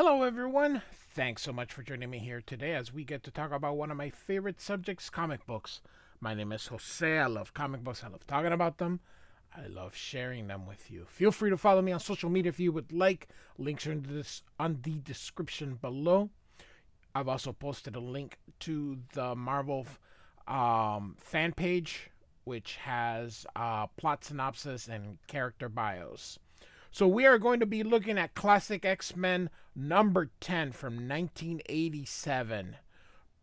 Hello, everyone. Thanks so much for joining me here today as we get to talk about one of my favorite subjects, comic books. My name is Jose. I love comic books. I love talking about them. I love sharing them with you. Feel free to follow me on social media if you would like. Links are on the description below. I've also posted a link to the Marvel fan page, which has plot synopsis and character bios. So we are going to be looking at Classic X-Men number 10 from 1987.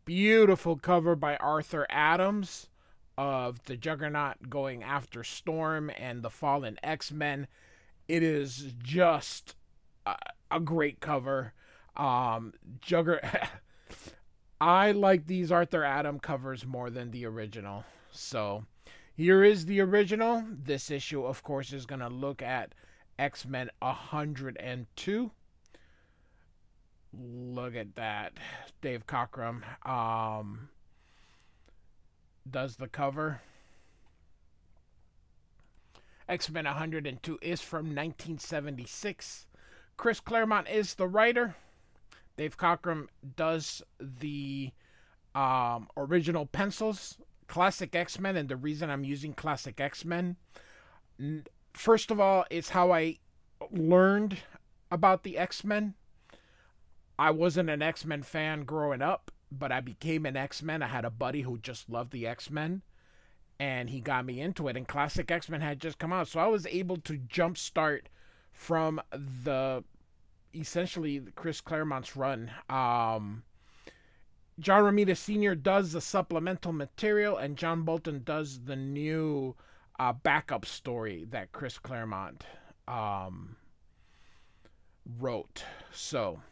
Beautiful cover by Arthur Adams of the Juggernaut going after Storm and the fallen X-Men. It is just a great cover. I like these Arthur Adams covers more than the original. So here is the original. This issue, of course, is going to look at X-Men 102. Look at that. Dave Cockrum does the cover. X-Men 102 is from 1976. Chris Claremont is the writer. Dave Cockrum does the original pencils. Classic X-Men, and the reason I'm using Classic X-Men, first of all, it's how I learned about the X-Men. I wasn't an X-Men fan growing up, but I became an X-Men. I had a buddy who just loved the X-Men, and he got me into it. And Classic X-Men had just come out, so I was able to jumpstart from essentially Chris Claremont's run. John Romita Sr. does the supplemental material, and John Bolton does the new backup story that Chris Claremont wrote. So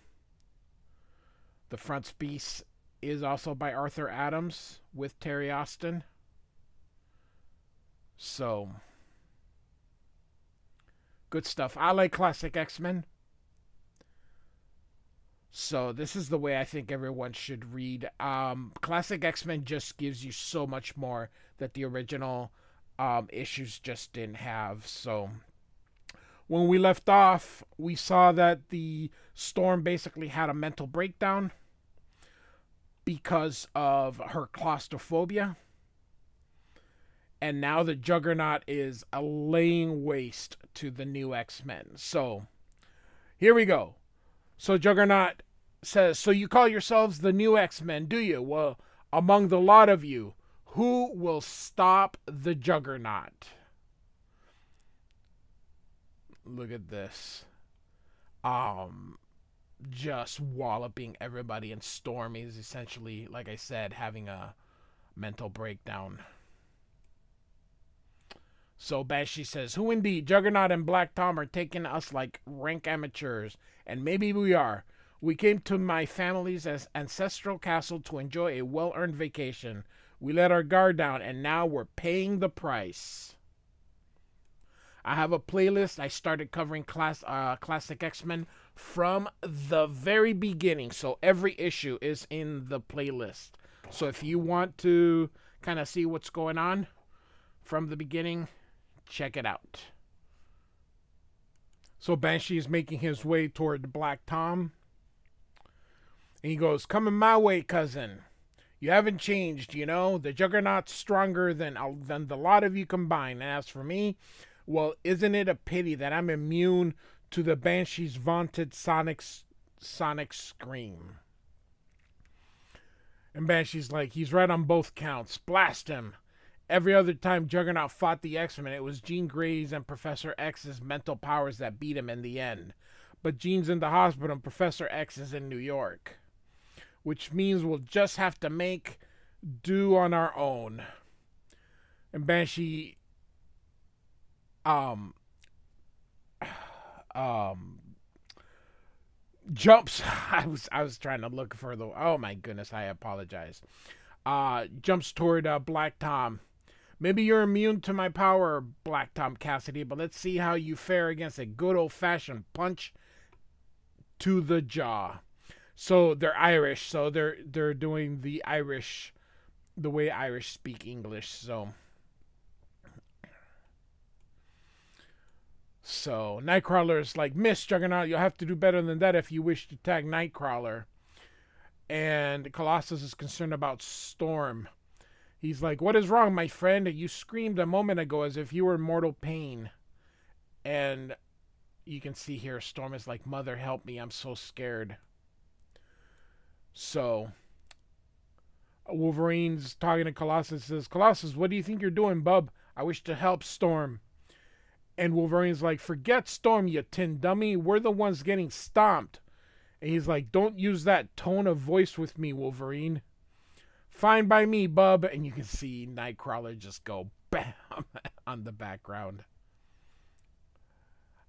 the frontispiece is also by Arthur Adams with Terry Austin. So good stuff. I like Classic X-Men. So this is the way I think everyone should read. Classic X-Men just gives you so much more that the original issues just didn't have. So when we left off, we saw that the Storm basically had a mental breakdown because of her claustrophobia. And now the Juggernaut is laying waste to the new X-Men. So here we go. So Juggernaut says, "So you call yourselves the new X-Men, do you? Well, among the lot of you, who will stop the Juggernaut?" Look at this. Just walloping everybody, and Storm is essentially, like I said, having a mental breakdown. So Banshee says, "Who indeed? Juggernaut and Black Tom are taking us like rank amateurs, and maybe we are. We came to my family's ancestral castle to enjoy a well-earned vacation. We let our guard down, and now we're paying the price." I have a playlist. I started covering Classic X-Men from the very beginning, so every issue is in the playlist. So if you want to kind of see what's going on from the beginning, check it out. So Banshee is making his way toward Black Tom. And he goes, "Coming my way, cousin. You haven't changed, you know. The Juggernaut's stronger than the lot of you combined. And as for me, well, isn't it a pity that I'm immune to the Banshee's vaunted sonic scream?" And Banshee's like, "He's right on both counts. Blast him. Every other time Juggernaut fought the X-Men, it was Jean Grey's and Professor X's mental powers that beat him in the end. But Jean's in the hospital and Professor X is in New York. Which means we'll just have to make do on our own." And Banshee jumps. I was trying to look for the, oh my goodness, I apologize. Jumps toward Black Tom. "Maybe you're immune to my power, Black Tom Cassidy, but let's see how you fare against a good old-fashioned punch to the jaw." So they're Irish, so they're doing the Irish, the way Irish speak English. So Nightcrawler's like, Miss Juggernaut, you'll have to do better than that if you wish to tag Nightcrawler. And Colossus is concerned about Storm. He's like, what is wrong, my friend? You screamed a moment ago as if you were in mortal pain. And you can see here, Storm is like, Mother, help me. I'm so scared. So Wolverine's talking to Colossus, says, Colossus, what do you think you're doing, bub? I wish to help Storm. And Wolverine's like, forget Storm, you tin dummy. We're the ones getting stomped. And he's like, don't use that tone of voice with me, Wolverine. Fine by me, bub. And you can see Nightcrawler just go bam on the background.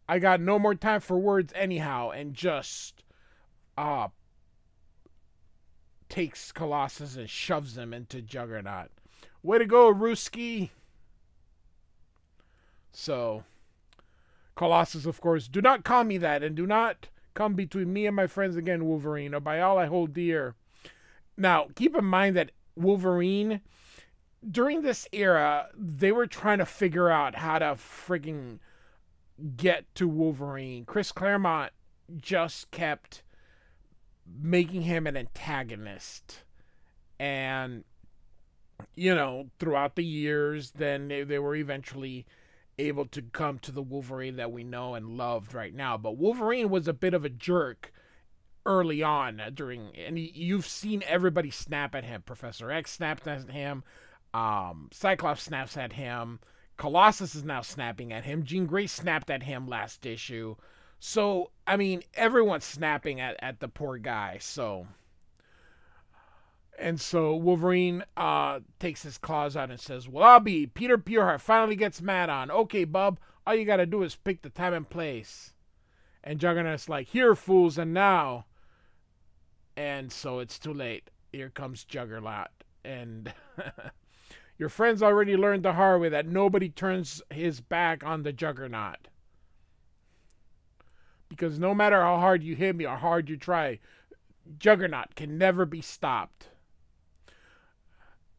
I got no more time for words anyhow. And just takes Colossus and shoves him into Juggernaut. Way to go, Ruski. So Colossus, of course, do not call me that, and do not come between me and my friends again, Wolverine, or by all I hold dear. Now, keep in mind that Wolverine, during this era, they were trying to figure out how to frigging get to Wolverine. Chris Claremont just kept making him an antagonist. And, you know, throughout the years, then they were eventually able to come to the Wolverine that we know and loved right now. But Wolverine was a bit of a jerk early on and you've seen everybody snap at him. Professor X snapped at him. Cyclops snaps at him. Colossus is now snapping at him. Jean Grey snapped at him last issue. So, I mean, everyone's snapping at the poor guy. And so Wolverine takes his claws out and says, well, I'll be. Peter Pureheart finally gets mad on. Okay, bub, all you got to do is pick the time and place. And Juggernaut's like, here, fools, and now. And so it's too late. Here comes Juggernaut. And your friends already learned the hard way that nobody turns his back on the Juggernaut. Because no matter how hard you hit me or how hard you try, Juggernaut can never be stopped.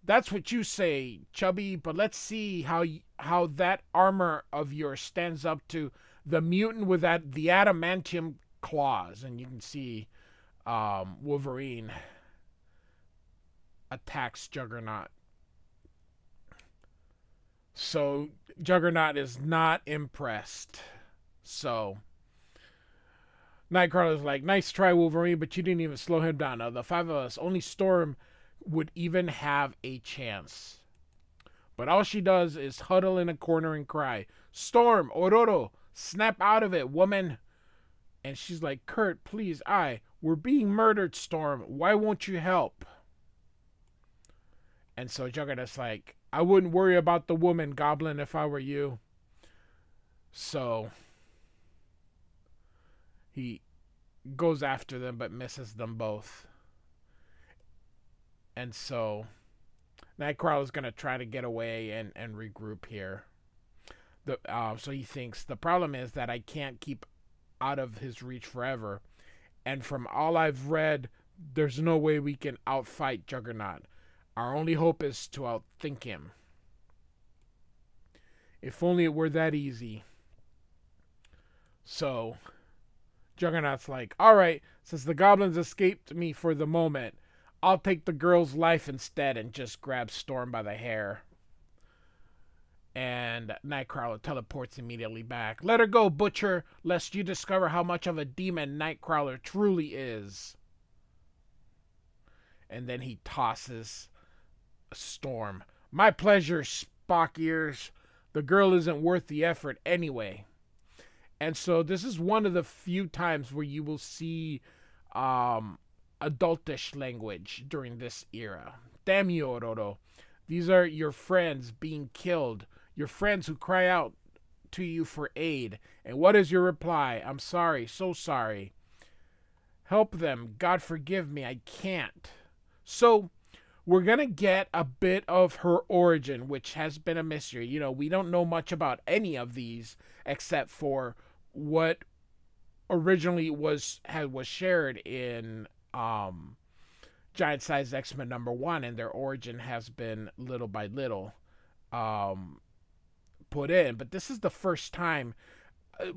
That's what you say, Chubby, but let's see how that armor of yours stands up to the mutant with the adamantium claws. And you can see Wolverine attacks Juggernaut. So Juggernaut is not impressed. So Nightcrawler's like, nice try, Wolverine, but you didn't even slow him down. Now, the five of us, only Storm would even have a chance. But all she does is huddle in a corner and cry, Storm, Ororo, snap out of it, woman. And she's like, Kurt, please, we're being murdered, Storm. Why won't you help? And so Juggernaut's like, I wouldn't worry about the woman, Goblin, if I were you. So he goes after them but misses them both. And so Nightcrawler's going to try to get away and regroup here. So he thinks, the problem is that I can't keep out of his reach forever. And from all I've read, there's no way we can outfight Juggernaut. Our only hope is to outthink him. If only it were that easy. So Juggernaut's like, all right, since the goblins escaped me for the moment, I'll take the girl's life instead, and just grab Storm by the hair. And Nightcrawler teleports immediately back. Let her go, Butcher, lest you discover how much of a demon Nightcrawler truly is. And then he tosses Storm. My pleasure, Spock Ears. The girl isn't worth the effort anyway. And so this is one of the few times where you will see adultish language during this era. Damn you, Ororo. These are your friends being killed. Your friends who cry out to you for aid. And what is your reply? I'm sorry, so sorry. Help them. God forgive me, I can't. So we're going to get a bit of her origin, which has been a mystery. You know, we don't know much about any of these except for what originally was shared in Giant Size X-Men #1, and their origin has been little by little put in. But this is the first time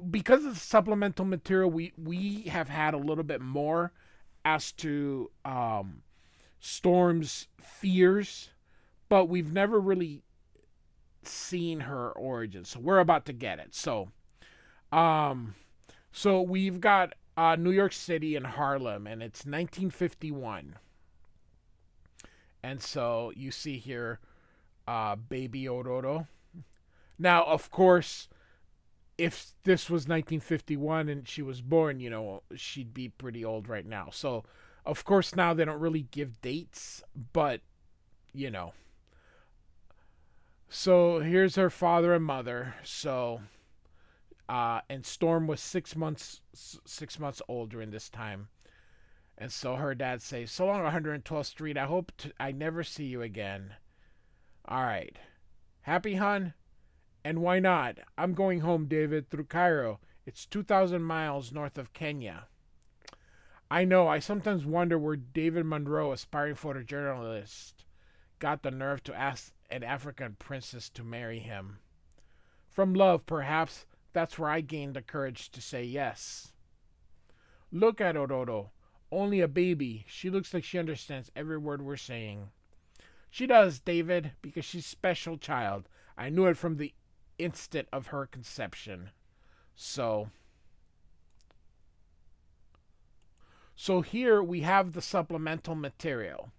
because of the supplemental material, we have had a little bit more as to Storm's fears, but we've never really seen her origin. So we're about to get it. So we've got New York City and Harlem, and it's 1951. And so you see here, baby Ororo. Now, of course, if this was 1951 and she was born, she'd be pretty old right now. So, of course, now they don't really give dates, but, So here's her father and mother. So, and Storm was 6 months old during this time. And so her dad says, "So long, 112th Street. I hope I never see you again." All right. Happy, hun? And why not? I'm going home, David, through Cairo. It's 2,000 miles north of Kenya. I know. I sometimes wonder where David Monroe, aspiring photojournalist, got the nerve to ask an African princess to marry him. From love, perhaps. That's where I gained the courage to say yes. Look at Ororo. Only a baby. She looks like she understands every word we're saying. She does, David, because she's a special child. I knew it from the instant of her conception. So here we have the supplemental material.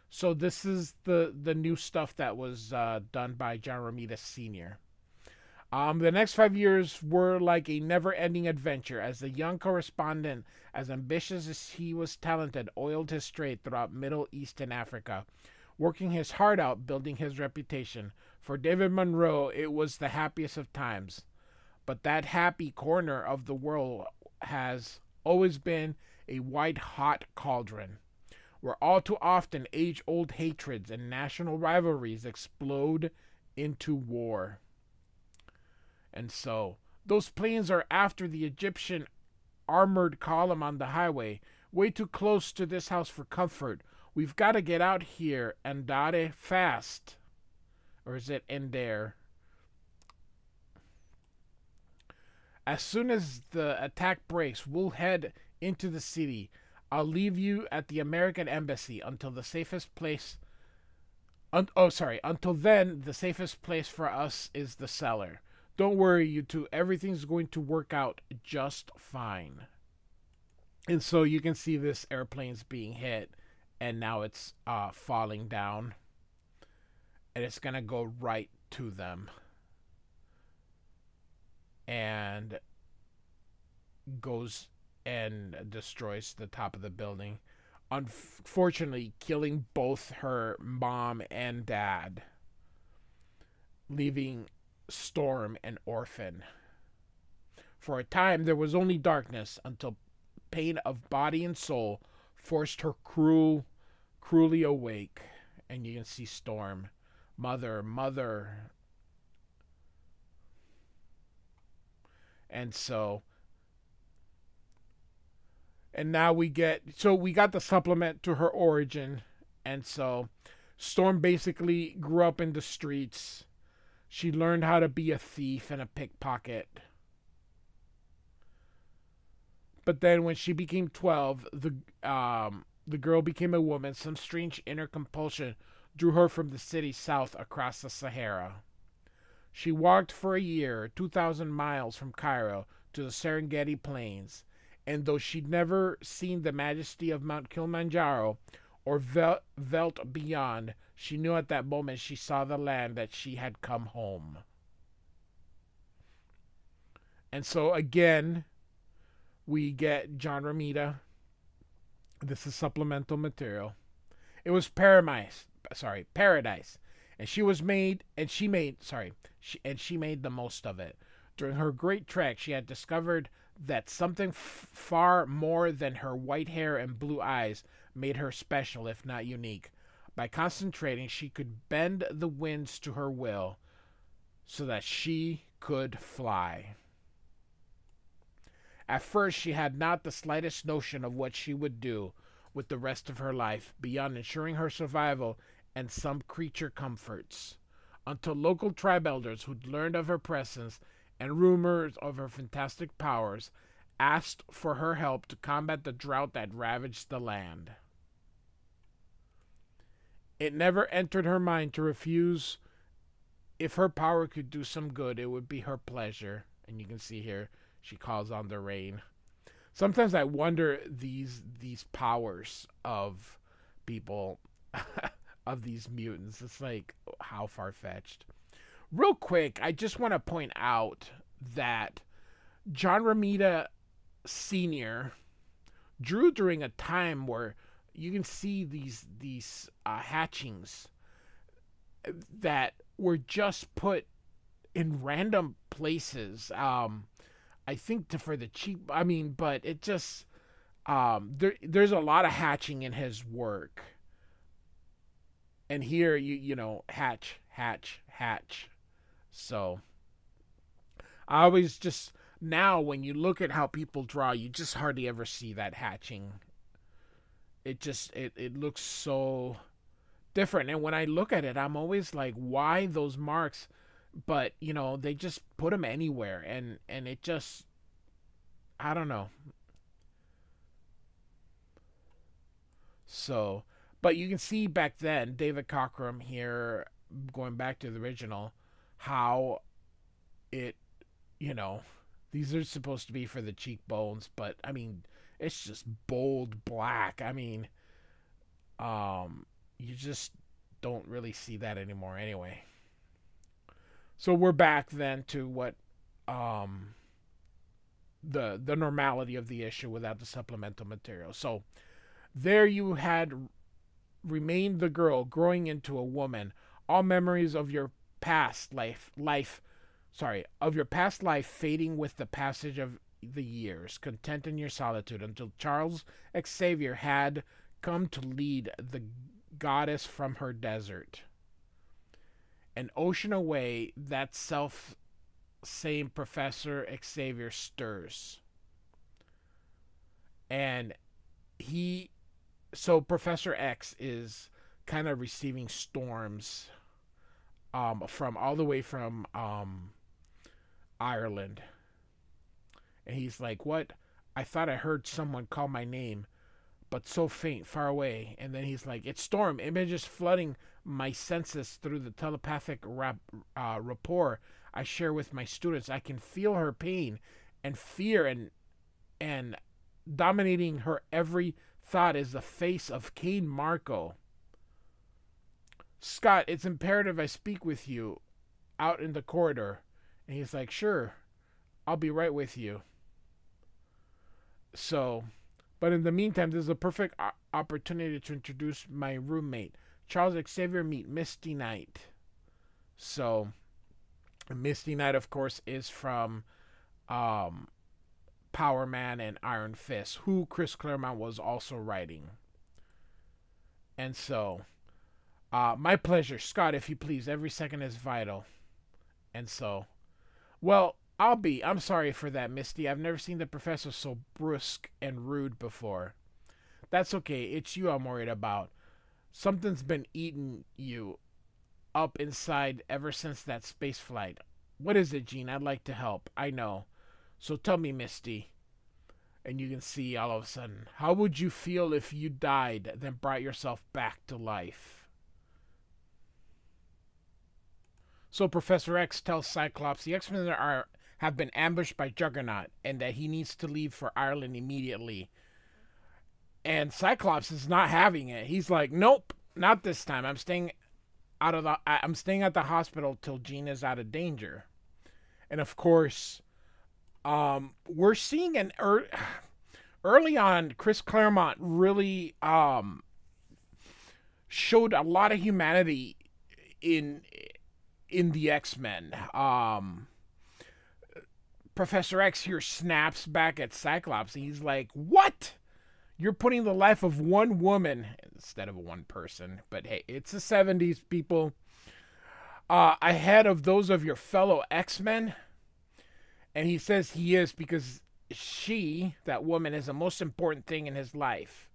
So this is the new stuff that was done by John Romita Sr. The next 5 years were like a never-ending adventure as the young correspondent, as ambitious as he was talented, oiled his trade throughout Middle East and Africa, working his heart out, building his reputation. For David Monroe, it was the happiest of times. But that happy corner of the world has always been a white-hot cauldron, where all too often age-old hatreds and national rivalries explode into war. And so, those planes are after the Egyptian armored column on the highway, way too close to this house for comfort. We've got to get out here, andare fast. Or is it endare? As soon as the attack breaks, we'll head into the city. I'll leave you at the American Embassy until the safest place... Until then, the safest place for us is the cellar. Don't worry, you two. Everything's going to work out just fine. And so you can see this airplane's being hit, and now it's falling down. And it's going to go right to them. And goes and destroys the top of the building. Unfortunately, killing both her mom and dad. Leaving Storm an orphan. For a time, there was only darkness until pain of body and soul forced her cruelly awake. And you can see Storm. Mother. And so... And now we got the supplement to her origin. And so Storm basically grew up in the streets. She learned how to be a thief and a pickpocket. But then when she became 12, the girl became a woman. Some strange inner compulsion drew her from the city south across the Sahara. She walked for a year, 2,000 miles from Cairo to the Serengeti Plains. And though she'd never seen the majesty of Mount Kilimanjaro or veldt beyond, she knew at that moment she saw the land that she had come home. And so again, we get John Romita. This is supplemental material. It was paradise. And she made the most of it. During her great trek, she had discovered that something far more than her white hair and blue eyes made her special, if not unique. By concentrating, she could bend the winds to her will so that she could fly. At first, she had not the slightest notion of what she would do with the rest of her life, beyond ensuring her survival and some creature comforts, until local tribe elders who'd learned of her presence and rumors of her fantastic powers, asked for her help to combat the drought that ravaged the land. It never entered her mind to refuse. If her power could do some good, it would be her pleasure. And you can see here, she calls on the rain. Sometimes I wonder these powers of people, of these mutants. It's like, how far-fetched. Real quick, I just want to point out that John Romita Sr. drew during a time where you can see these hatchings that were just put in random places. I think for the cheap. I mean, but it just there's a lot of hatching in his work. And here you know, hatch. So I always just, now when you look at how people draw, you just hardly ever see that hatching. It just it looks so different. And when I look at it, I'm always like, why those marks? But you know, they just put them anywhere, and it just, I don't know. So, but you can see back then, David Cockrum here, going back to the original, how it, you know, these are supposed to be for the cheekbones, but I mean, it's just bold black. I mean, you just don't really see that anymore anyway. So we're back then to what the normality of the issue without the supplemental material. So there you had remained the girl growing into a woman, all memories of your past life fading with the passage of the years, content in your solitude, until Charles Xavier had come to lead the goddess from her desert. An ocean away, that self-same Professor Xavier stirs. And so Professor X is kind of receiving storms from all the way from Ireland. And he's like, what? I thought I heard someone call my name, but so faint, far away. And then he's like, it's storm, images flooding my senses through the telepathic rapport I share with my students. I can feel her pain and fear, and dominating her every thought is the face of Cain Marco. Scott, it's imperative I speak with you out in the corridor. And he's like, sure, I'll be right with you. So, but in the meantime, this is a perfect opportunity to introduce my roommate, Charles Xavier. Meet Misty Knight. So, Misty Knight, of course, is from Power Man and Iron Fist, who Chris Claremont was also writing. And so, my pleasure, Scott, if you please. Every second is vital. And so, well, I'm sorry for that, Misty. I've never seen the professor so brusque and rude before. That's okay. It's you I'm worried about. Something's been eating you up inside ever since that space flight. What is it, Jean? I'd like to help. I know. So tell me, Misty. And you can see all of a sudden, how would you feel if you died, then brought yourself back to life? So Professor X tells Cyclops the X-Men have been ambushed by Juggernaut and that he needs to leave for Ireland immediately. And Cyclops is not having it. He's like, nope, not this time. I'm staying at the hospital till Jean is out of danger. And of course, we're seeing early on, Chris Claremont really showed a lot of humanity in the X-Men. Professor X here snaps back at Cyclops, and he's like, what? You're putting the life of one woman instead of one person. But hey, it's the 70s, people. Ahead of those of your fellow X-Men. And he says he is because she, that woman, is the most important thing in his life.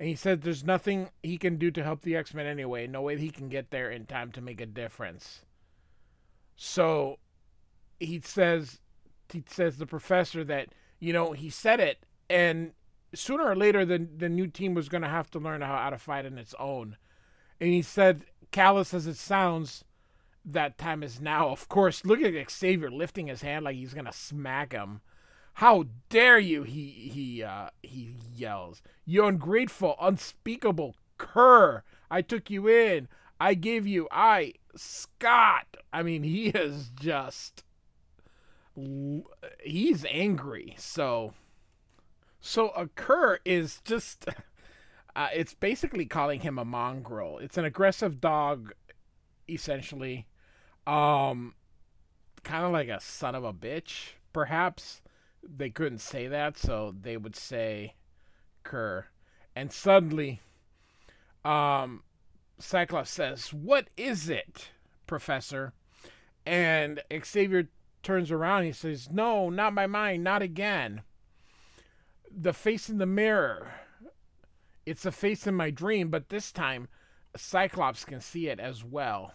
And he said there's nothing he can do to help the X-Men anyway. No way he can get there in time to make a difference. So, he says the professor that, he said it, and sooner or later the new team was going to have to learn how to fight on its own. And he said, callous as it sounds, that time is now. Of course, look at Xavier lifting his hand like he's going to smack him. How dare you, he yells. You ungrateful, unspeakable cur. I took you in. I gave you, Scott. I mean, he is just, he's angry. So a cur is just, it's basically calling him a mongrel. It's an aggressive dog, essentially. Kind of like a son of a bitch, perhaps. They couldn't say that, so they would say cur. And suddenly, Cyclops says, "What is it, Professor?" And Xavier turns around and he says, "No, not my mind, not again. The face in the mirror. It's a face in my dream, but this time Cyclops can see it as well."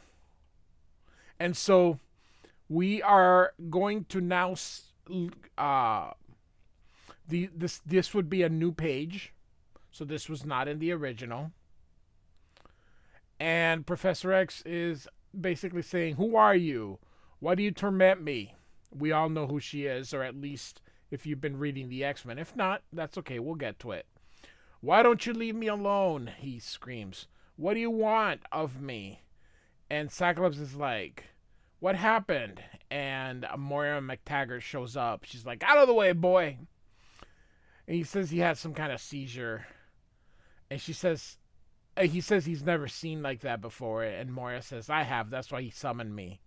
And so we are going to now this would be a new page. So this was not in the original. And Professor X is basically saying, "Who are you? Why do you torment me?" We all know who she is, or at least if you've been reading the X-Men. If not, that's okay. We'll get to it. "Why don't you leave me alone?" he screams. "What do you want of me?" And Cyclops is like, "What happened?" And Moira McTaggart shows up. She's like, "Out of the way, boy." And he says he had some kind of seizure. And he says he's never seen like that before. And Moira says, "I have. That's why he summoned me."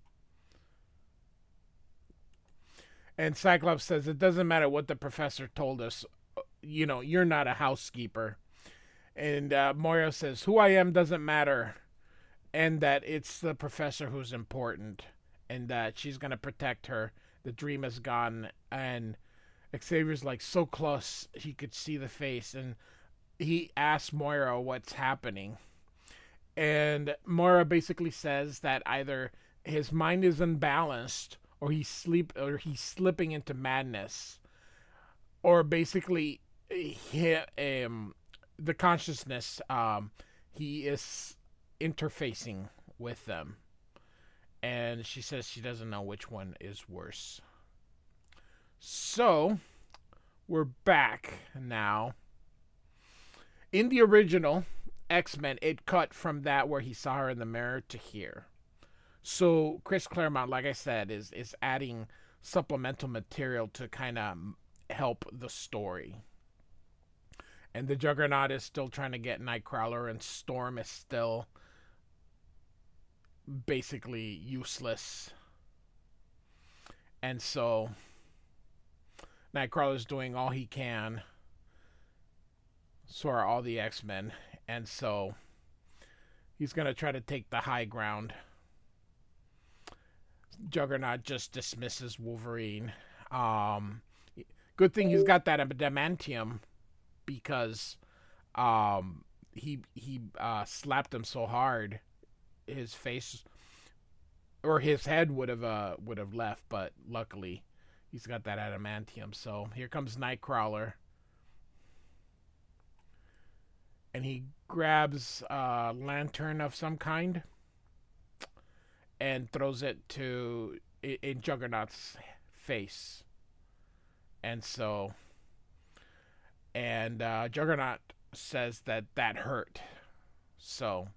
And Cyclops says, "It doesn't matter what the professor told us. You're not a housekeeper." And Moira says, "Who I am doesn't matter. And that it's the professor who's important. And that she's going to protect her. The dream is gone." And Xavier's like so close he could see the face. And he asks Moira what's happening. And Moira basically says that either his mind is unbalanced or he's slipping into madness. Or basically the consciousness, he is interfacing with them. And she says she doesn't know which one is worse. So, we're back now. In the original X-Men, it cut from that where he saw her in the mirror to here. So, Chris Claremont, like I said, is adding supplemental material to kind of help the story. And the Juggernaut is still trying to get Nightcrawler, and Storm is still basically useless. And so Nightcrawler's doing all he can. So are all the X-Men. And so he's going to try to take the high ground. Juggernaut just dismisses Wolverine. Good thing he's got that adamantium, because he slapped him so hard his face or his head would have left, but luckily he's got that adamantium. So here comes Nightcrawler, and he grabs a lantern of some kind and throws it in Juggernaut's face. And so Juggernaut says that hurt. So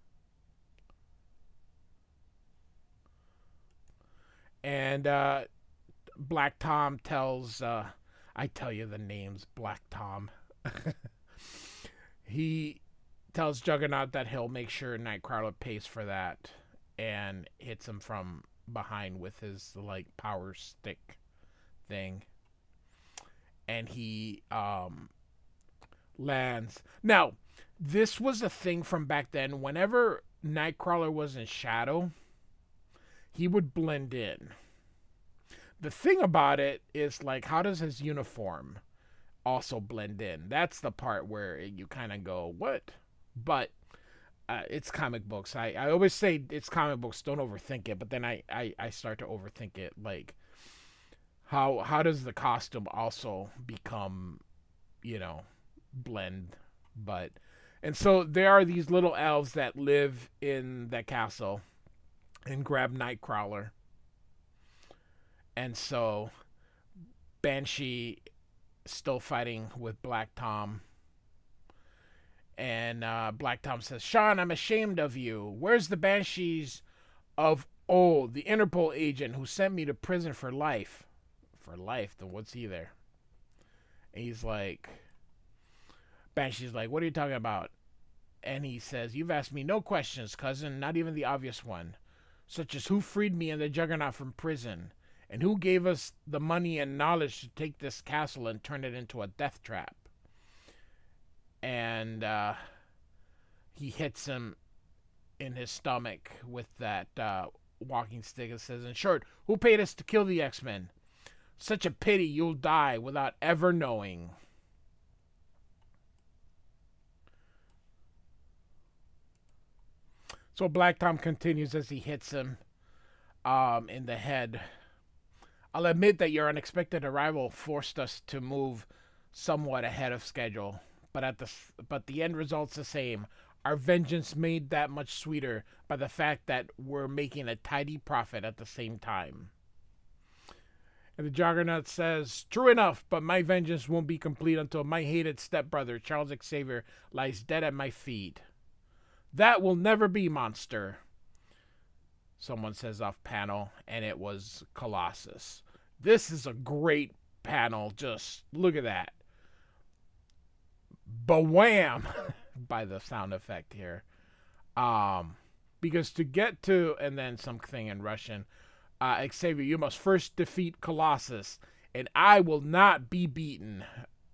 and Black Tom tells I tell you the names, Black Tom. He tells Juggernaut that he'll make sure Nightcrawler pays for that, and hits him from behind with his power stick thing. And he lands. Now, this was a thing from back then. Whenever Nightcrawler was in shadow, he would blend in. The thing about it is, how does his uniform also blend in? That's the part where you kind of go, what? But it's comic books. I always say it's comic books, don't overthink it. But then I start to overthink it. how does the costume also become, blend? But and so there are these little elves that live in the castle and grab Nightcrawler. And so Banshee still fighting with Black Tom. And Black Tom says, Sean, I'm ashamed of you. Where's the Banshees of old, the Interpol agent who sent me to prison for life? For life? Then what's he there? And he's like, Banshee's like, what are you talking about? And he says, you've asked me no questions, cousin, not even the obvious one, such as who freed me and the Juggernaut from prison, and who gave us the money and knowledge to take this castle and turn it into a death trap. And he hits him in his stomach with that walking stick and says, in short, who paid us to kill the X-Men? Such a pity you'll die without ever knowing. So Black Tom continues as he hits him in the head. I'll admit that your unexpected arrival forced us to move somewhat ahead of schedule, but the end result's the same. Our vengeance made that much sweeter by the fact that we're making a tidy profit at the same time. And the Juggernaut says, true enough, but my vengeance won't be complete until my hated stepbrother, Charles Xavier, lies dead at my feet. That will never be, monster. Someone says off panel, and it was Colossus. This is a great panel. Just look at that. Bawam! By the sound effect here. Because to get to, and then something in Russian, Xavier, you must first defeat Colossus, and I will not be beaten.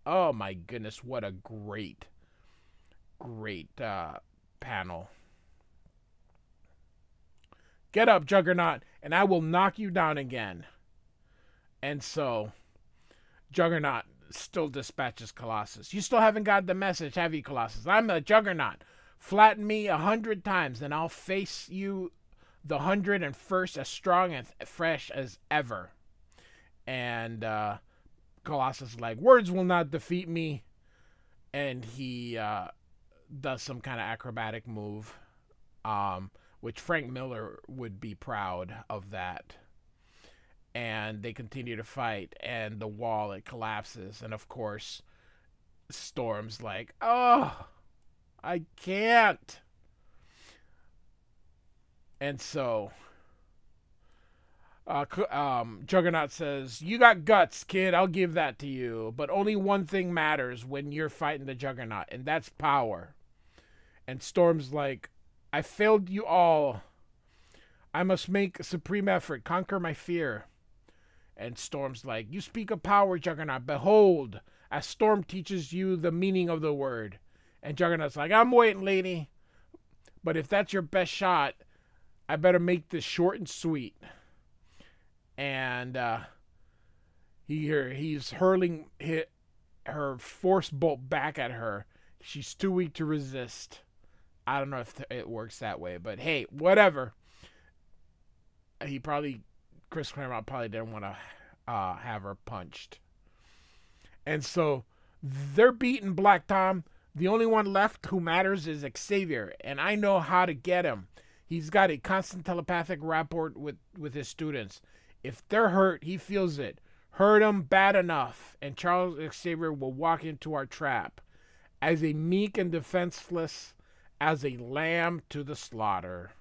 Oh my goodness, what a great panel. Get up, Juggernaut, and I will knock you down again. And so, Juggernaut still dispatches Colossus. You still haven't got the message, have you, Colossus? I'm a Juggernaut. Flatten me 100 times, and I'll face you the 101st as strong and fresh as ever. And Colossus is like, words will not defeat me. And he does some kind of acrobatic move, which Frank Miller would be proud of that. And they continue to fight, and the wall, it collapses. And of course, Storm's like, oh, I can't. And so Juggernaut says, you got guts, kid. I'll give that to you. But only one thing matters when you're fighting the Juggernaut, and that's power. And Storm's like, I failed you all. I must make a supreme effort, conquer my fear. And Storm's like, you speak of power, Juggernaut. Behold, as Storm teaches you the meaning of the word. And Juggernaut's like, I'm waiting, lady. But if that's your best shot, I better make this short and sweet. And he's hurling her force bolt back at her. She's too weak to resist. I don't know if it works that way, but hey, whatever. Chris Claremont probably didn't want to have her punched. And so they're beating Black Tom. The only one left who matters is Xavier, and I know how to get him. He's got a constant telepathic rapport with his students. If they're hurt, he feels it. Hurt them bad enough, and Charles Xavier will walk into our trap as a meek and defenseless as a lamb to the slaughter.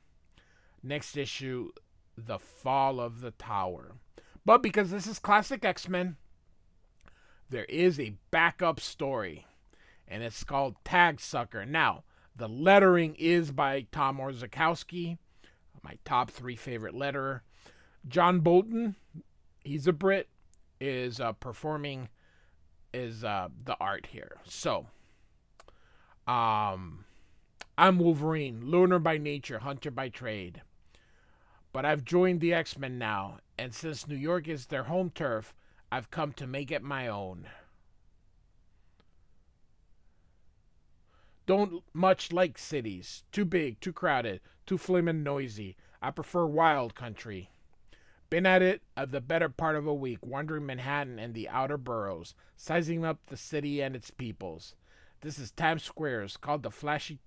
Next issue, The Fall of the Tower. But because this is classic X-Men, there is a backup story, and it's called Tag Sucker. Now, the lettering is by Tom Orzechowski, my top 3 favorite letterer. John Bolton, he's a Brit, is performing the art here. So, I'm Wolverine, loner by nature, hunter by trade. But I've joined the X-Men now, and since New York is their home turf, I've come to make it my own. Don't much like cities. Too big, too crowded, too flaming noisy. I prefer wild country. Been at it the better part of a week, wandering Manhattan and the outer boroughs, sizing up the city and its peoples. This is Times Square's called the flashy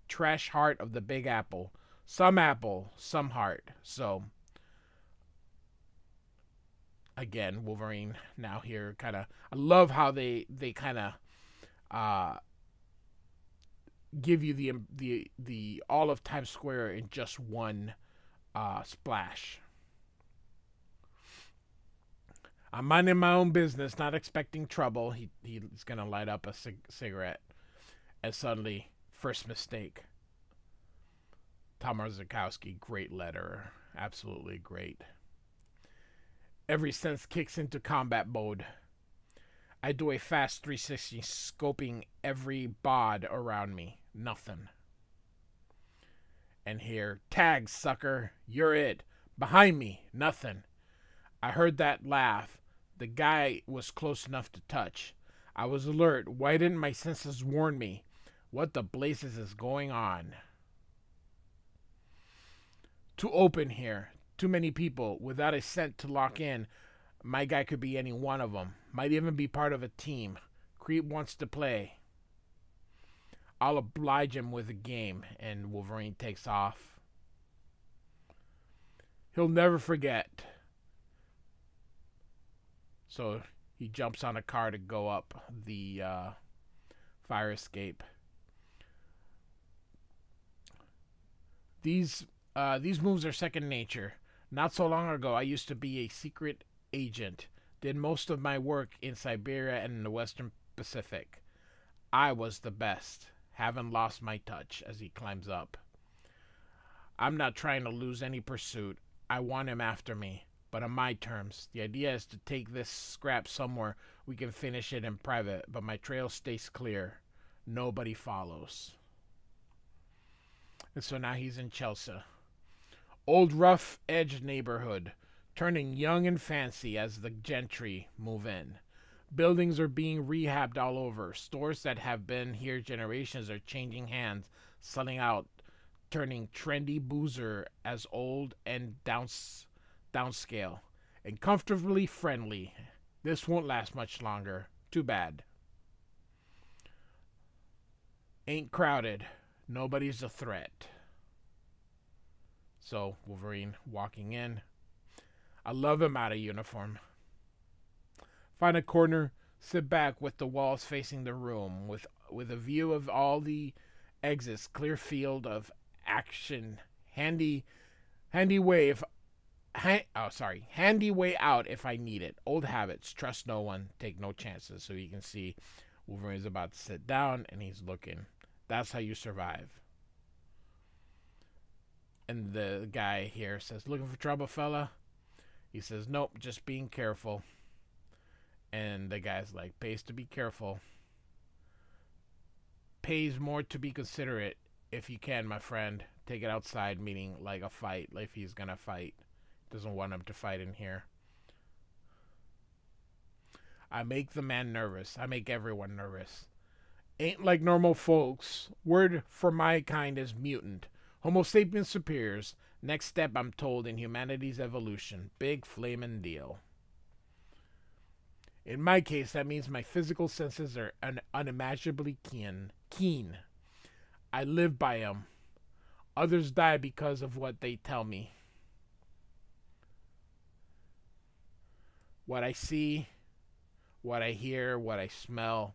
trash heart of the Big Apple. Some apple, some heart. So, again, Wolverine now here kind of, I love how they kind of give you the all of Times Square in just one splash. I'm minding my own business, not expecting trouble. He's gonna light up a cigarette, and suddenly, first mistake. Tom Marzikowski, great letterer, absolutely great. Every sense kicks into combat mode. I do a fast 360, scoping every bod around me. Nothing. And here, tag, sucker, you're it. Behind me, nothing. I heard that laugh. The guy was close enough to touch. I was alert. Why didn't my senses warn me? What the blazes is going on? Too open here. Too many people. Without a scent to lock in. My guy could be any one of them. Might even be part of a team. Creep wants to play. I'll oblige him with a game. And Wolverine takes off. He'll never forget. So he jumps on a car to go up the fire escape. These moves are second nature. Not so long ago, I used to be a secret agent. Did most of my work in Siberia and in the Western Pacific. I was the best. Haven't lost my touch as he climbs up. I'm not trying to lose any pursuit. I want him after me. But on my terms. The idea is to take this scrap somewhere we can finish it in private, but my trail stays clear. Nobody follows. And so now he's in Chelsea. Old rough-edged neighborhood, turning young and fancy as the gentry move in. Buildings are being rehabbed all over. Stores that have been here generations are changing hands, selling out, turning trendy boozer as old and downscale, and comfortably friendly. This won't last much longer. Too bad. Ain't crowded. Nobody's a threat. So, Wolverine walking in. I love him out of uniform. Find a corner, sit back with the walls facing the room, with a view of all the exits, clear field of action, handy way out if I need it. Old habits, trust no one, take no chances. So you can see Wolverine's about to sit down and he's looking. That's how you survive. And the guy here says, looking for trouble, fella? He says, nope, just being careful. And the guy's like, pays to be careful. Pays more to be considerate if you can, my friend. Take it outside, meaning like a fight, like if he's gonna fight. Doesn't want him to fight in here. I make the man nervous. I make everyone nervous. Ain't like normal folks. Word for my kind is mutant. Homo sapiens superiors. Next step, I'm told, in humanity's evolution. Big flamin' deal. In my case, that means my physical senses are unimaginably keen. I live by them. Others die because of what they tell me. What I see, what I hear, what I smell,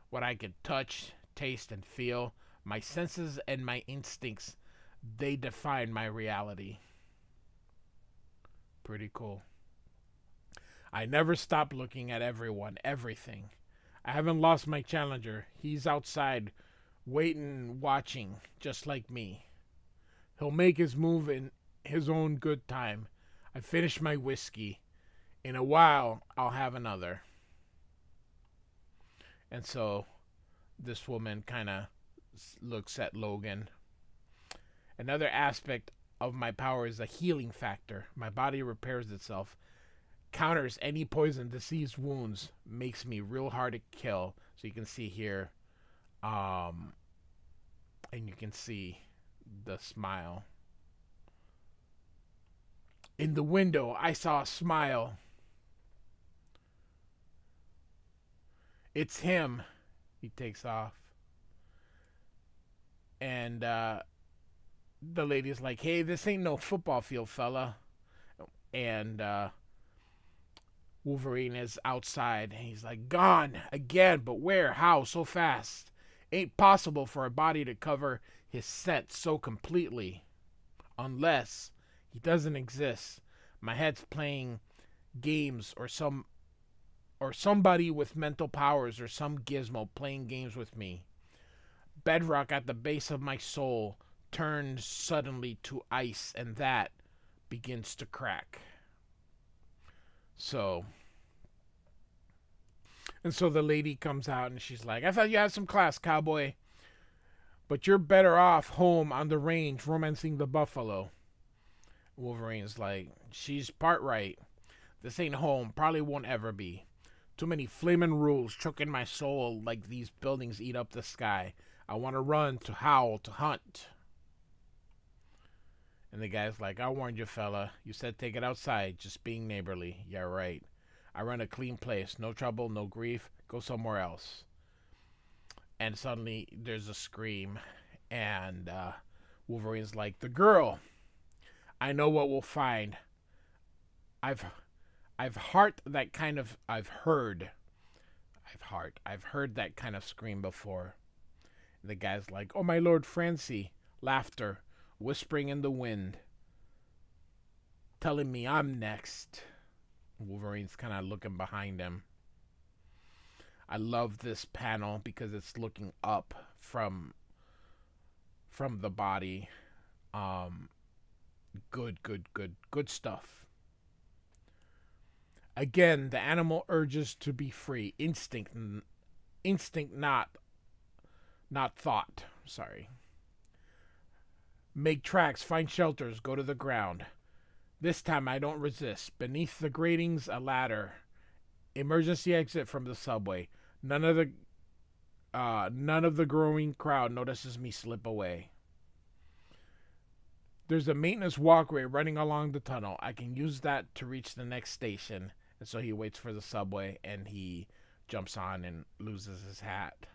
what I can touch, taste, and feel, my senses and my instincts, they define my reality. Pretty cool. I never stop looking at everyone, everything. I haven't lost my challenger. He's outside, waiting, watching, just like me. He'll make his move in his own good time. I finish my whiskey. In a while, I'll have another. And so this woman kind of looks at Logan. Another aspect of my power is a healing factor. My body repairs itself, counters any poison, disease, wounds, makes me real hard to kill. So you can see here, and you can see the smile. In the window, I saw a smile. It's him. He takes off. And the lady's like, hey, this ain't no football field, fella. And Wolverine is outside. He's like, gone again, but where? How? So fast? Ain't possible for a body to cover his scent so completely. Unless he doesn't exist. My head's playing games, or somebody with mental powers, or some gizmo playing games with me. Bedrock at the base of my soul turns suddenly to ice, and that begins to crack. So the lady comes out and she's like, I thought you had some class, cowboy. But you're better off home on the range romancing the buffalo. Wolverine's like, she's part right. This ain't home, probably won't ever be. Too many flamin' rules choking my soul like these buildings eat up the sky. I want to run, to howl, to hunt. And the guy's like, I warned you, fella. You said take it outside, just being neighborly. Yeah, right. I run a clean place. No trouble, no grief. Go somewhere else. And suddenly there's a scream. And Wolverine's like, the girl. I know what we'll find. I've heard that kind of scream before. And the guy's like, oh, my Lord Francie. Laughter. Whispering in the wind. Telling me I'm next. Wolverine's kind of looking behind him. I love this panel because it's looking up from the body. Good stuff. Again, the animal urges to be free. Instinct, not thought. Sorry. Make tracks, find shelters, go to the ground. This time I don't resist. Beneath the gratings, a ladder. Emergency exit from the subway. None of the growing crowd notices me slip away. There's a maintenance walkway running along the tunnel. I can use that to reach the next station. And so he waits for the subway and he jumps on and loses his hat.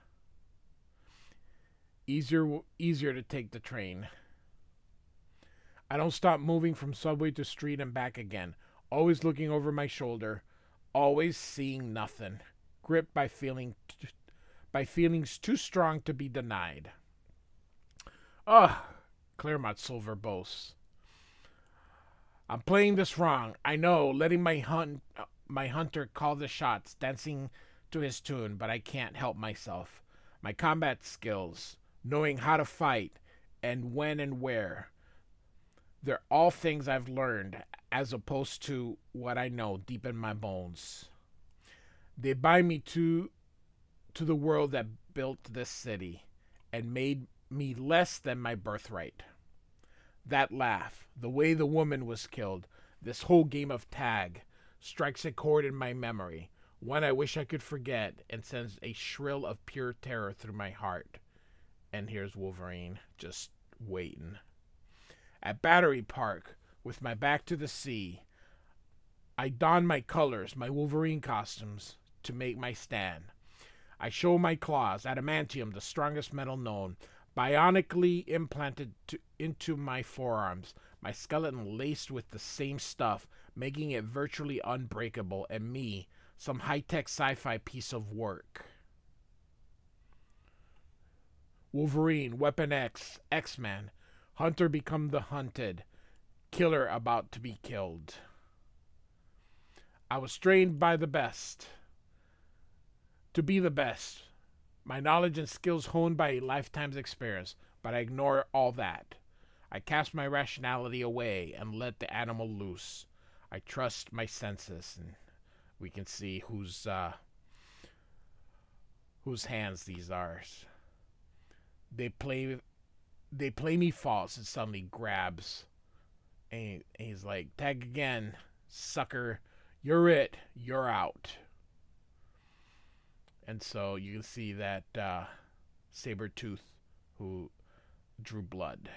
Easier to take the train. I don't stop moving from subway to street and back again. Always looking over my shoulder. Always seeing nothing. Gripped by feelings too strong to be denied. Claremont Silver boasts. I'm playing this wrong. I know, letting my hunter call the shots, dancing to his tune, but I can't help myself. My combat skills, knowing how to fight, and when and where. They're all things I've learned, as opposed to what I know deep in my bones. They bind me to the world that built this city and made me less than my birthright. That laugh, the way the woman was killed, this whole game of tag, strikes a chord in my memory, one I wish I could forget, and sends a shrill of pure terror through my heart. And here's Wolverine, just waiting. At Battery Park, with my back to the sea, I don my colors, my Wolverine costumes, to make my stand. I show my claws, adamantium, the strongest metal known, bionically implanted into my forearms, my skeleton laced with the same stuff, making it virtually unbreakable, and me, some high-tech sci-fi piece of work. Wolverine, Weapon X, X-Man, Hunter become the hunted, killer about to be killed. I was trained by the best, to be the best. My knowledge and skills honed by a lifetime's experience, but I ignore all that. I cast my rationality away and let the animal loose. I trust my senses, and we can see whose hands these are. They play me false, and suddenly grabs. And he's like, tag again, sucker. You're it. You're out. And so you can see that Sabretooth, who drew blood.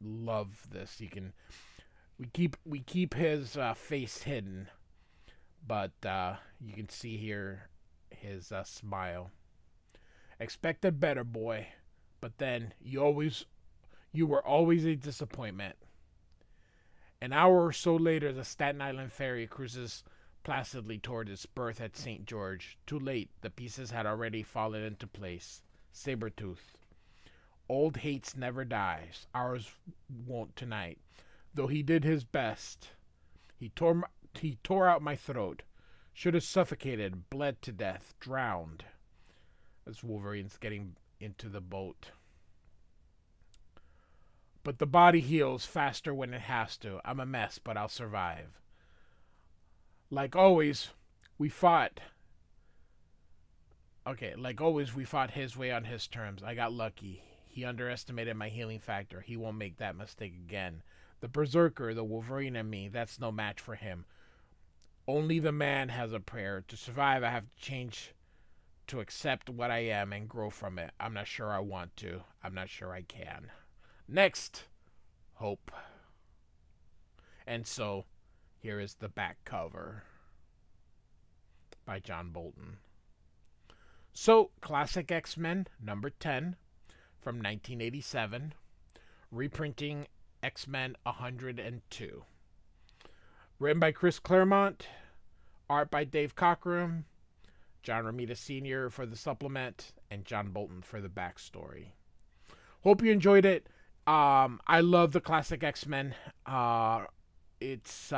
Love this. You can We keep his face hidden, but you can see here his smile. Expected better, boy, but then you were always a disappointment. An hour or so later, the Staten Island ferry cruises placidly toward its berth at St. George. Too late, the pieces had already fallen into place. Sabretooth. Old hates never dies. Ours won't tonight. Though he did his best. He tore out my throat. Should have suffocated, bled to death, drowned. As Wolverine's getting into the boat. But the body heals faster when it has to. I'm a mess, but I'll survive. Like always, we fought. Like always, we fought his way on his terms. I got lucky. He underestimated my healing factor. He won't make that mistake again. The Berserker, the Wolverine in me, that's no match for him. Only the man has a prayer. To survive, I have to change to accept what I am and grow from it. I'm not sure I want to. I'm not sure I can. Next, Hope. And so, here is the back cover by John Bolton. So, Classic X-Men, number 10, from 1987, reprinting X-Men 102. Written by Chris Claremont, art by Dave Cockrum, John Romita Sr. for the supplement, and John Bolton for the backstory. Hope you enjoyed it. I love the Classic X-Men. It's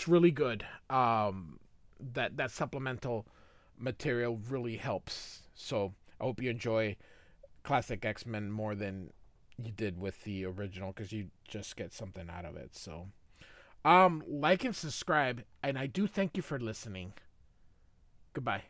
really good. That supplemental material really helps. So I hope you enjoy Classic X-Men more than you did with the original, because you just get something out of it. So like and subscribe, and I do thank you for listening. Goodbye.